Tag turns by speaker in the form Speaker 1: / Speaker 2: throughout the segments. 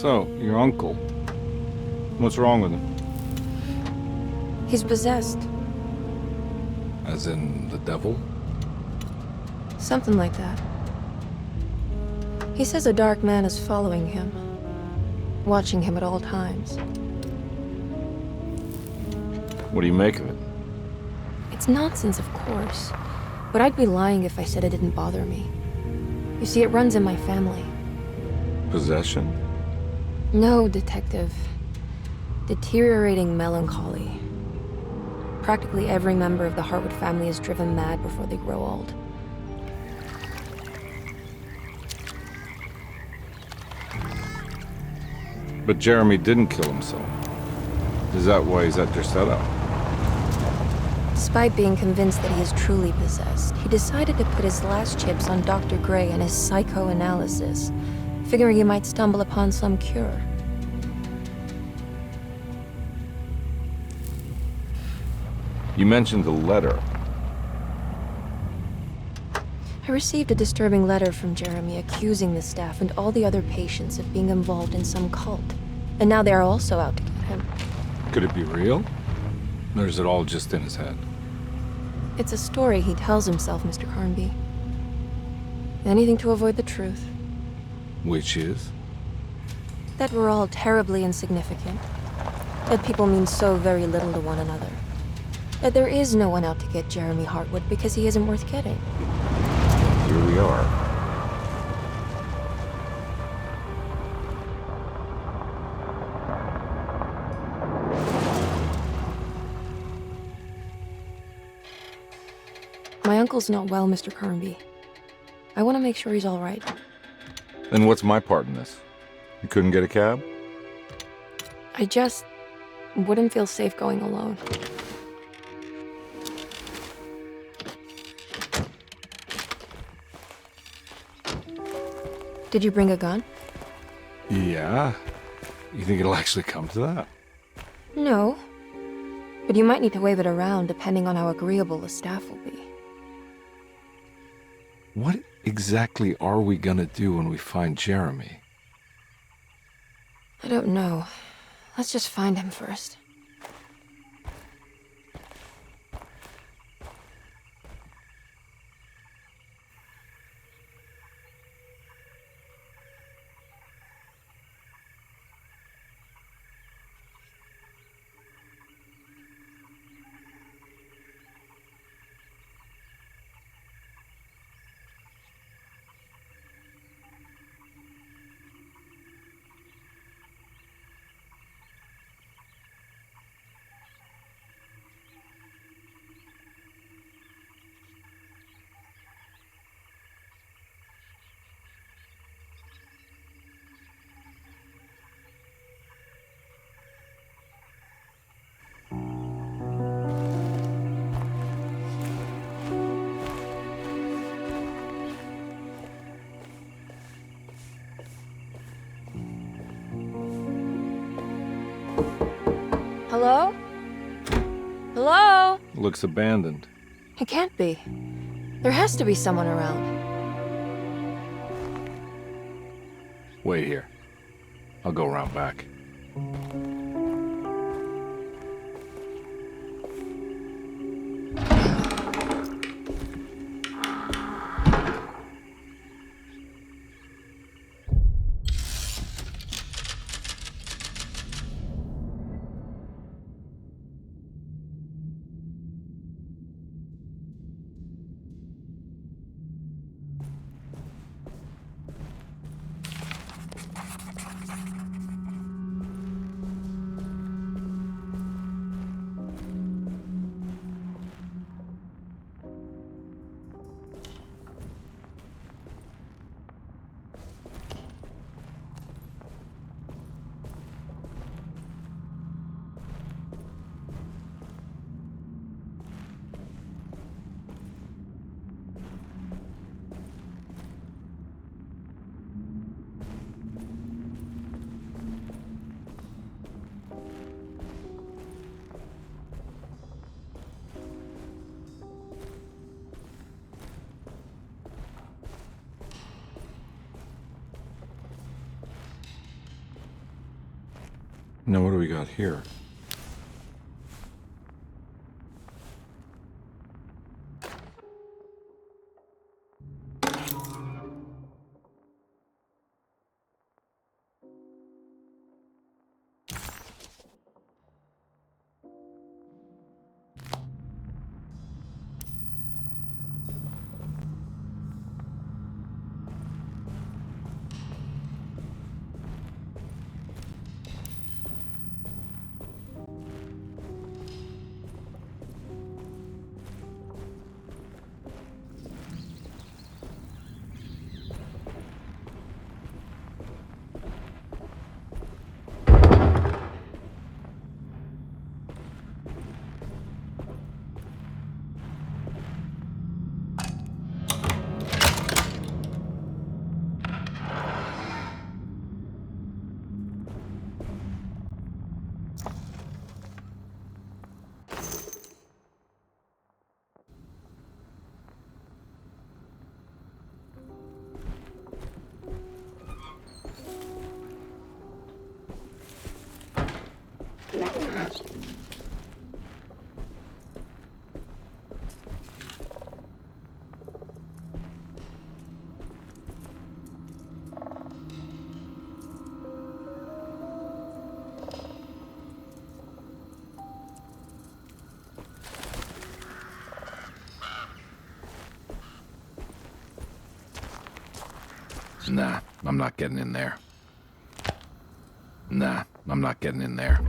Speaker 1: So, your uncle. What's wrong with him?
Speaker 2: He's possessed.
Speaker 1: As in the devil?
Speaker 2: Something like that. He says a dark man is following him, watching him at all times.
Speaker 1: What do you make of it?
Speaker 2: It's nonsense, of course, but I'd be lying if I said it didn't bother me. You see, it runs in my family.
Speaker 1: Possession?
Speaker 2: No, Detective. Deteriorating melancholy. Practically every member of the Hartwood family is driven mad before they grow old.
Speaker 1: But Jeremy didn't kill himself. Is that why he's at your setup?
Speaker 2: Despite being convinced that he is truly possessed, he decided to put his last chips on Dr. Gray and his psychoanalysis, figuring he might stumble upon some cure.
Speaker 1: You mentioned the letter.
Speaker 2: I received a disturbing letter from Jeremy accusing the staff and all the other patients of being involved in some cult. And now they are also out to get him.
Speaker 1: Could it be real? Or is it all just in his head?
Speaker 2: It's a story he tells himself, Mr. Carnby. Anything to avoid the truth.
Speaker 1: Which is?
Speaker 2: That we're all terribly insignificant. That people mean so very little to one another. That there is no one out to get Jeremy Hartwood because he isn't worth getting.
Speaker 1: Here we are.
Speaker 2: My uncle's not well, Mr. Carnby. I want to make sure he's all right.
Speaker 1: Then what's my part in this? You couldn't get a cab?
Speaker 2: I just wouldn't feel safe going alone. Did you bring a gun?
Speaker 1: Yeah. You think it'll actually come to that?
Speaker 2: No. But you might need to wave it around depending on how agreeable the staff will be.
Speaker 1: What exactly are we gonna do when we find Jeremy?
Speaker 2: I don't know. Let's just find him first. Hello? Hello?
Speaker 1: Looks abandoned.
Speaker 2: It can't be. There has to be someone around.
Speaker 1: Wait here. I'll go around back. Now what do we got here?
Speaker 3: Nah, I'm not getting in there. Nah, I'm not getting in there.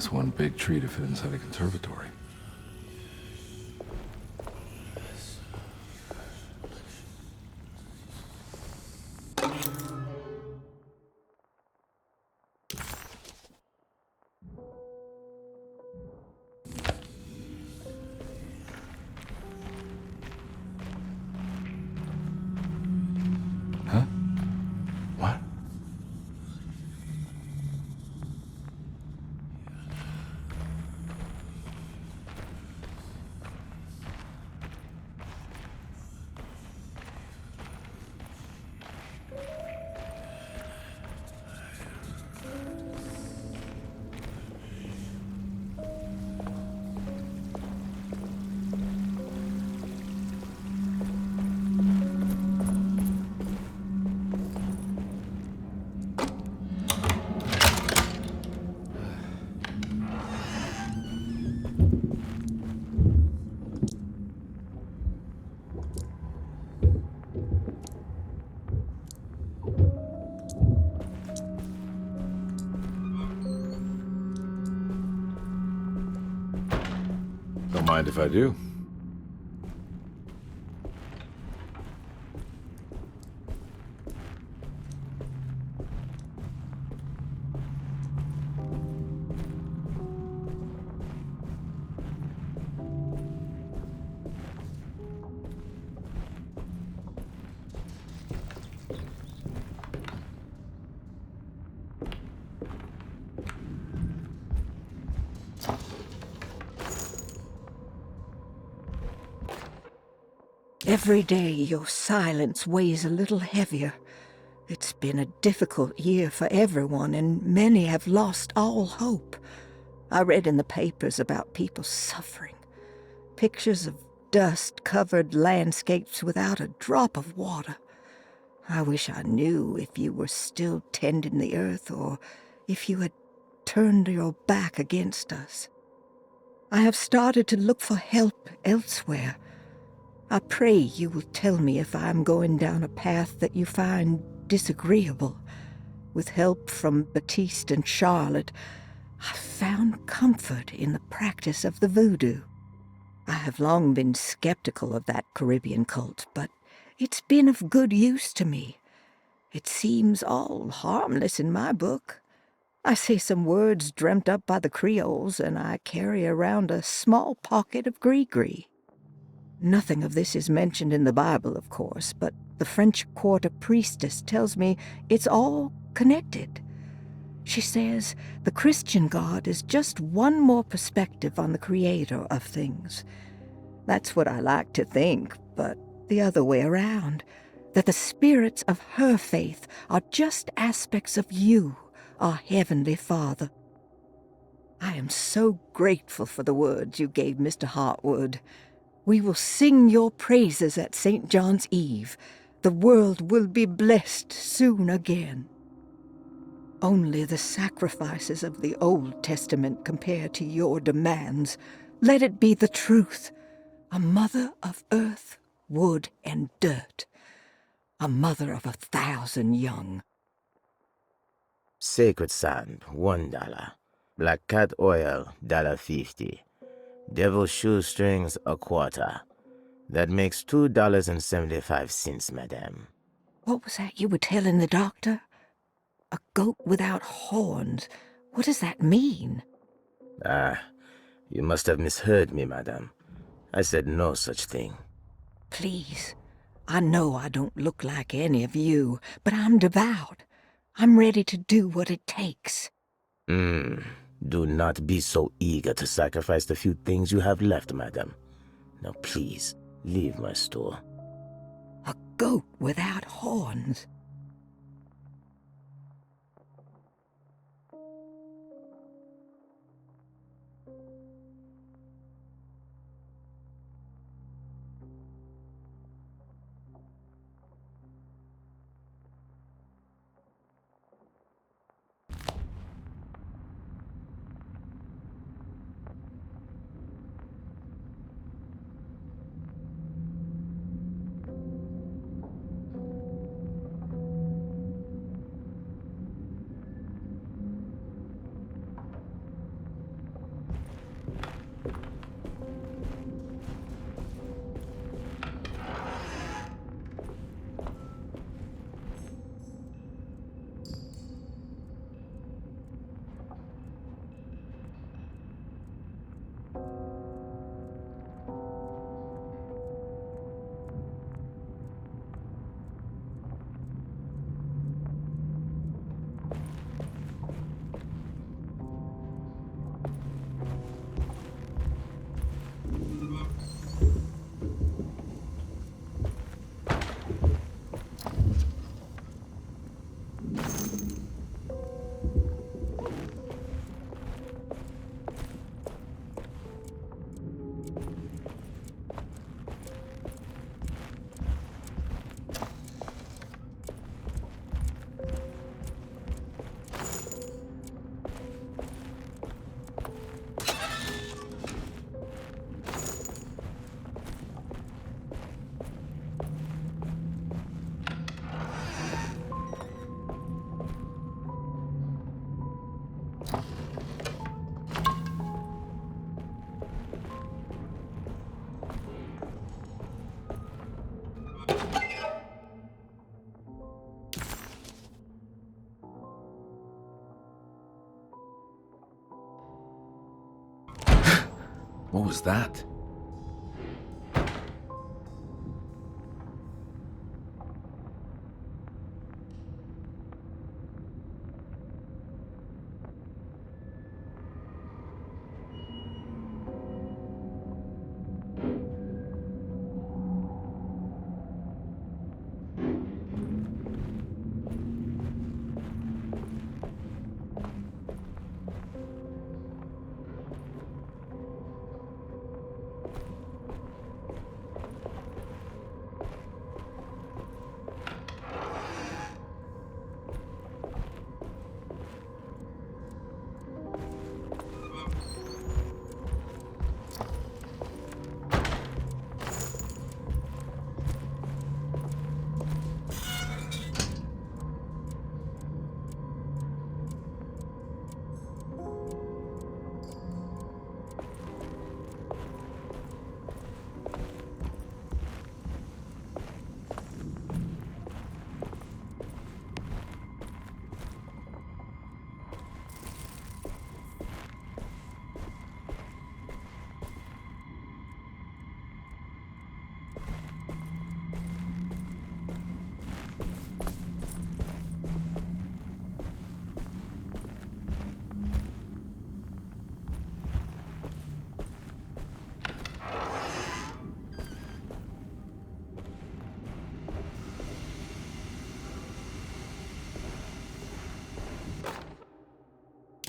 Speaker 1: That's one big tree to fit inside a conservatory. Don't mind if I do.
Speaker 4: Every day your silence weighs a little heavier. It's been a difficult year for everyone, and many have lost all hope. I read in the papers about people suffering. Pictures of dust-covered landscapes without a drop of water. I wish I knew if you were still tending the earth or if you had turned your back against us. I have started to look for help elsewhere. I pray you will tell me if I am going down a path that you find disagreeable. With help from Baptiste and Charlotte, I found comfort in the practice of the voodoo. I have long been skeptical of that Caribbean cult, but it's been of good use to me. It seems all harmless in my book. I say some words dreamt up by the Creoles, and I carry around a small pocket of gris-gris. Nothing of this is mentioned in the Bible, of course, but the French Quarter priestess tells me it's all connected. She says the Christian God is just one more perspective on the creator of things. That's what I like to think, but the other way around, that the spirits of her faith are just aspects of you, our Heavenly Father. I am so grateful for the words you gave Mr. Hartwood. We will sing your praises at St. John's Eve. The world will be blessed soon again. Only the sacrifices of the Old Testament compare to your demands. Let it be the truth. A mother of earth, wood, and dirt. A mother of 1,000 young.
Speaker 5: Sacred sand, $1. Black cat oil, $1.50. Devil shoestrings, a quarter. That makes $2.75, madame.
Speaker 4: What was that you were telling the doctor? A goat without horns. What does that mean?
Speaker 5: Ah, you must have misheard me, madame. I said no such thing.
Speaker 4: Please, I know I don't look like any of you, but I'm devout. I'm ready to do what it takes.
Speaker 5: Do not be so eager to sacrifice the few things you have left, madame. Now please, leave my store.
Speaker 4: A goat without horns.
Speaker 3: What was that?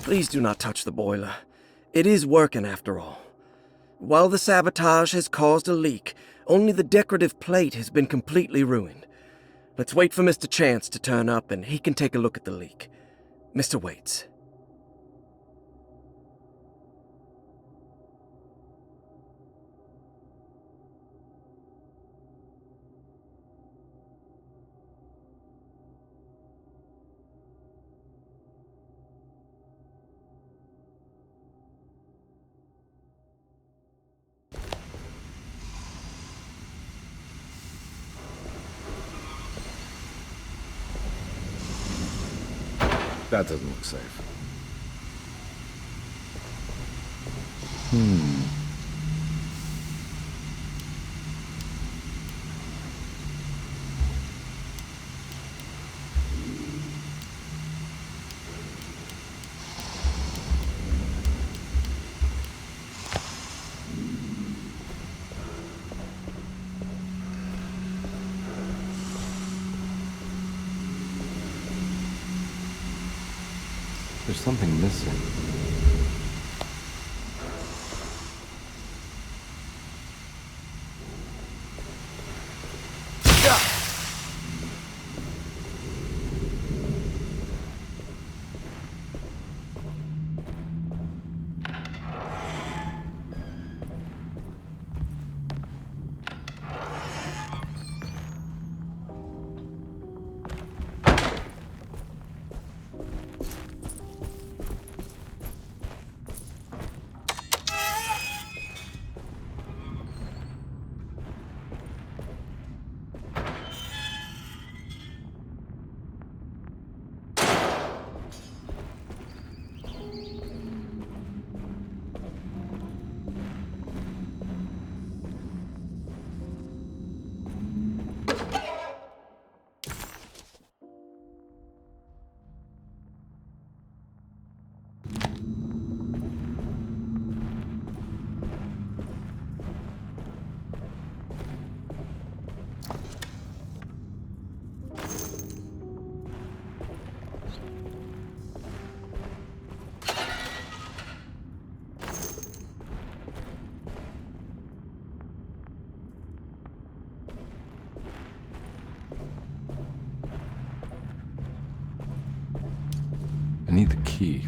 Speaker 6: Please do not touch the boiler. It is working after all. While the sabotage has caused a leak, only the decorative plate has been completely ruined. Let's wait for Mr. Chance to turn up and he can take a look at the leak. Mr. Waits.
Speaker 1: That doesn't look safe. There's something missing. I need the key.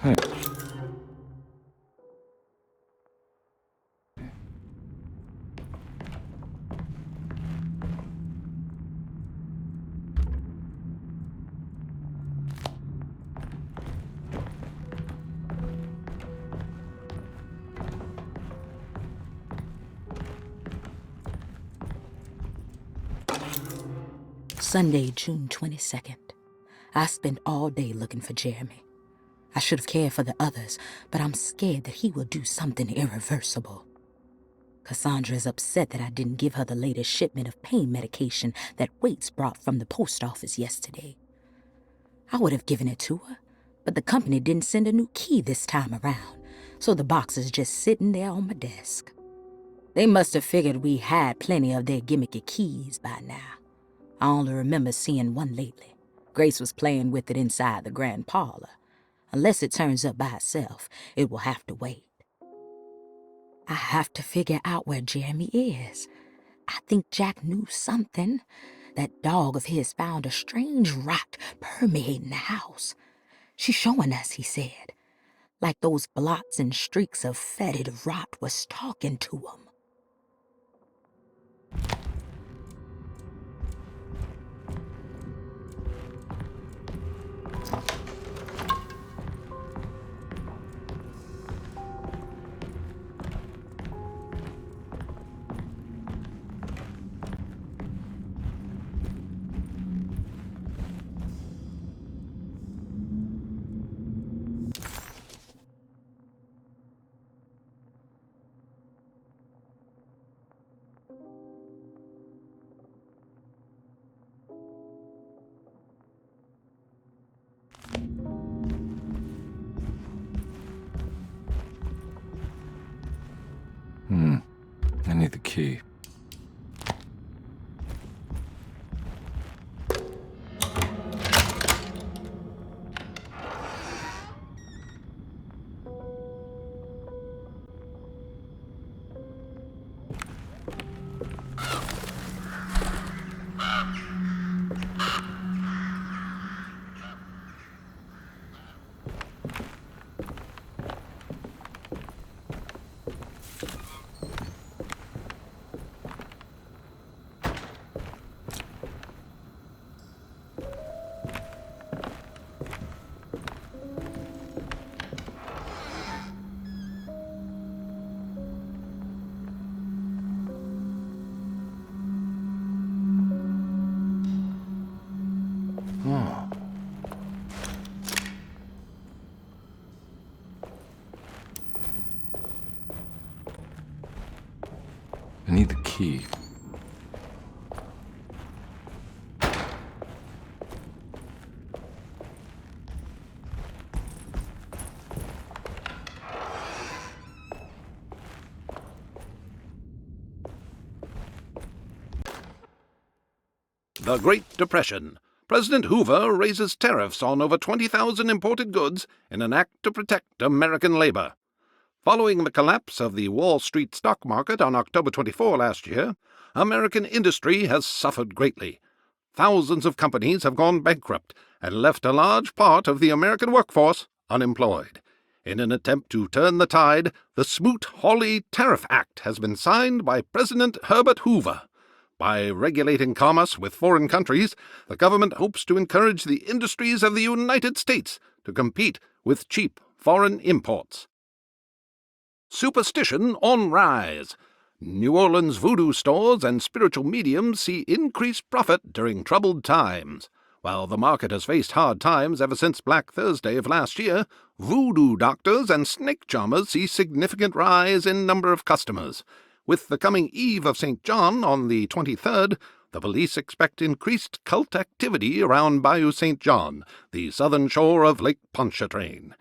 Speaker 1: Hey.
Speaker 7: Sunday, June 22nd. I spent all day looking for Jeremy. I should have cared for the others, but I'm scared that he will do something irreversible. Cassandra is upset that I didn't give her the latest shipment of pain medication that Waits brought from the post office yesterday. I would have given it to her, but the company didn't send a new key this time around, so the box is just sitting there on my desk. They must have figured we had plenty of their gimmicky keys by now. I only remember seeing one lately. Grace was playing with it inside the grand parlor. Unless it turns up by itself, it will have to wait. I have to figure out where Jeremy is. I think Jack knew something. That dog of his found a strange rot permeating the house. She's showing us, he said. Like those blots and streaks of fetid rot was talking to him.
Speaker 1: I need the key. I need the key.
Speaker 8: The Great Depression. President Hoover raises tariffs on over 20,000 imported goods in an act to protect American labor. Following the collapse of the Wall Street stock market on October 24 last year, American industry has suffered greatly. Thousands of companies have gone bankrupt and left a large part of the American workforce unemployed. In an attempt to turn the tide, the Smoot-Hawley Tariff Act has been signed by President Herbert Hoover. By regulating commerce with foreign countries, the government hopes to encourage the industries of the United States to compete with cheap foreign imports. Superstition on rise. New Orleans voodoo stores and spiritual mediums see increased profit during troubled times. While the market has faced hard times ever since Black Thursday of last year, voodoo doctors and snake charmers see significant rise in number of customers. With the coming Eve of St. John on the 23rd, the police expect increased cult activity around Bayou St. John, the southern shore of Lake Pontchartrain.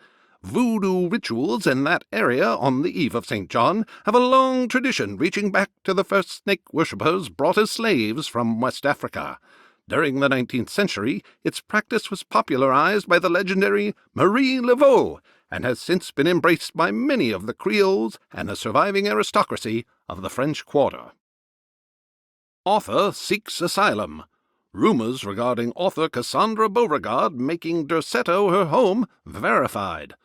Speaker 8: Voodoo rituals in that area on the Eve of St. John have a long tradition reaching back to the first snake worshippers brought as slaves from West Africa. During the 19th century, its practice was popularized by the legendary Marie Laveau, and has since been embraced by many of the Creoles and the surviving aristocracy of the French Quarter. Author seeks asylum. Rumors regarding author Cassandra Beauregard making Derceto her home verified.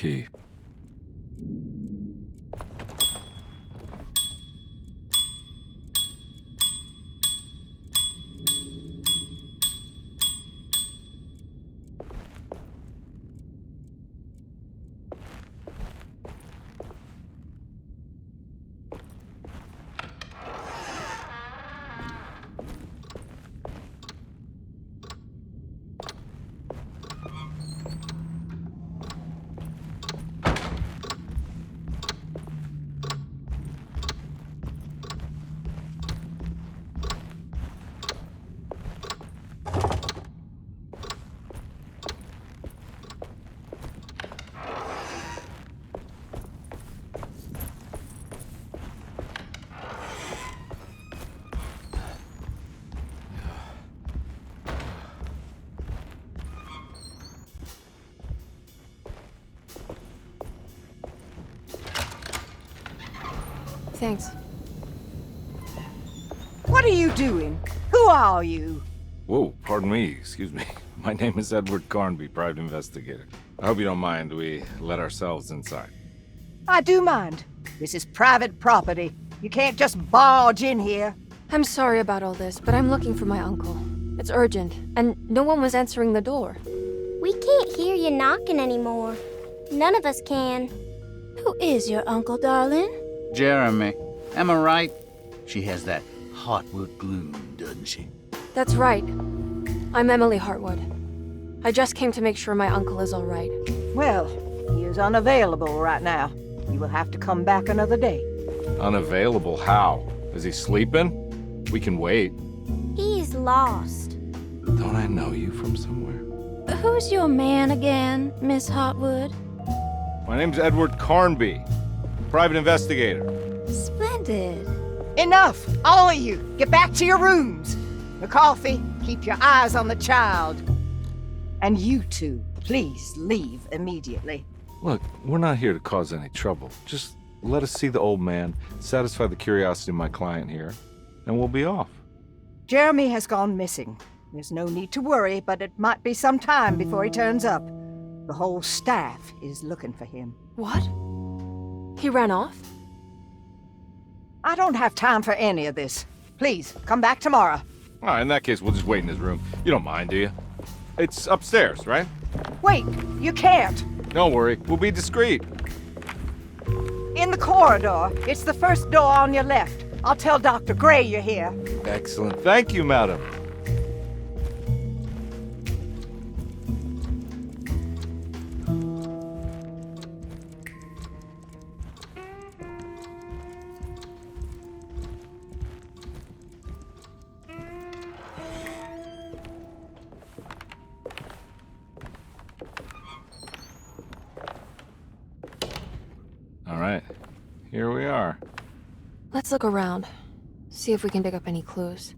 Speaker 1: key.
Speaker 2: Thanks.
Speaker 4: What are you doing? Who are you?
Speaker 1: Whoa, pardon me, excuse me. My name is Edward Carnby, private investigator. I hope you don't mind we let ourselves inside.
Speaker 4: I do mind. This is private property. You can't just barge in here.
Speaker 2: I'm sorry about all this, but I'm looking for my uncle. It's urgent, and no one was answering the door.
Speaker 9: We can't hear you knocking anymore. None of us can. Who is your uncle, darling?
Speaker 10: Jeremy. Am I right? She has that Hartwood gloom, doesn't she?
Speaker 2: That's right. I'm Emily Hartwood. I just came to make sure my uncle is all right.
Speaker 4: Well, he is unavailable right now. You will have to come back another day.
Speaker 1: Unavailable? How? Is he sleeping? We can wait.
Speaker 9: He's lost.
Speaker 1: Don't I know you from somewhere?
Speaker 9: Who's your man again, Miss Hartwood?
Speaker 1: My name's Edward Carnby, private investigator.
Speaker 9: Splendid.
Speaker 4: Enough! All of you! Get back to your rooms! McCarthy, keep your eyes on the child. And you two, please leave immediately.
Speaker 1: Look, we're not here to cause any trouble. Just let us see the old man, satisfy the curiosity of my client here, and we'll be off.
Speaker 4: Jeremy has gone missing. There's no need to worry, but it might be some time before he turns up. The whole staff is looking for him.
Speaker 2: What? He ran off?
Speaker 4: I don't have time for any of this. Please, come back tomorrow.
Speaker 1: All right, in that case, we'll just wait in his room. You don't mind, do you? It's upstairs, right?
Speaker 4: Wait, you can't.
Speaker 1: Don't worry, we'll be discreet.
Speaker 4: In the corridor. It's the first door on your left. I'll tell Dr. Gray you're here.
Speaker 1: Excellent. Thank you, madam. All right, here we are.
Speaker 2: Let's look around. See if we can pick up any clues.